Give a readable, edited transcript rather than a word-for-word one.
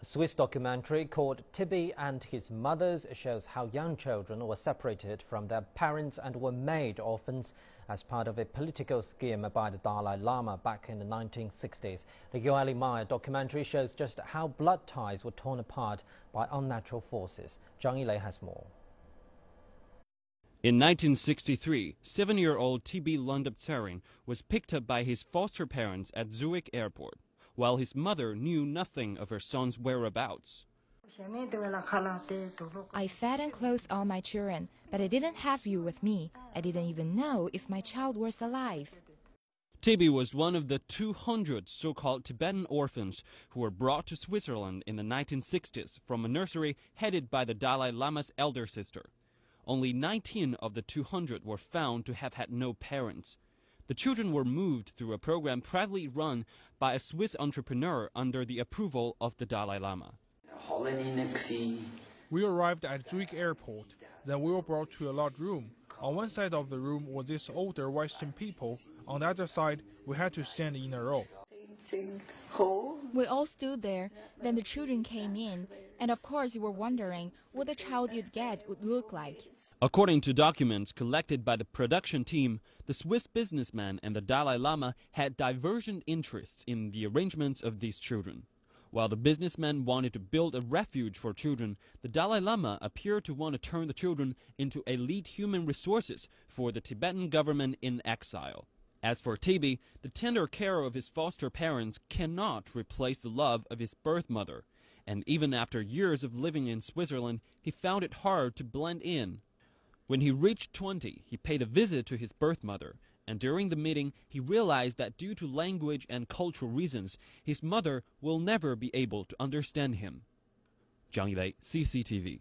A Swiss documentary called Tibi and His Mothers shows how young children were separated from their parents and were made orphans as part of a political scheme by the Dalai Lama back in the 1960s. The Ueli Meier documentary shows just how blood ties were torn apart by unnatural forces. Zhang Yilei has more. In 1963, 7-year-old Tibi was picked up by his foster parents at Zurich airport, while his mother knew nothing of her son's whereabouts. I fed and clothed all my children, but I didn't have you with me. I didn't even know if my child was alive. Tibi was one of the 200 so-called Tibetan orphans who were brought to Switzerland in the 1960s from a nursery headed by the Dalai Lama's elder sister. Only 19 of the 200 were found to have had no parents. The children were moved through a program privately run by a Swiss entrepreneur under the approval of the Dalai Lama. We arrived at Zurich airport. Then we were brought to a large room. On one side of the room were these older Western people. On the other side, we had to stand in a row. We all stood there. Then the children came in. And of course, we were wondering what the child you'd get would look like. According to documents collected by the production team, the Swiss businessman and the Dalai Lama had divergent interests in the arrangements of these children. While the businessman wanted to build a refuge for children, the Dalai Lama appeared to want to turn the children into elite human resources for the Tibetan government in exile. As for Tibi, the tender care of his foster parents cannot replace the love of his birth mother. And even after years of living in Switzerland, he found it hard to blend in. When he reached 20, he paid a visit to his birth mother, and during the meeting, he realized that due to language and cultural reasons, his mother will never be able to understand him. Zhang Yilei, CCTV.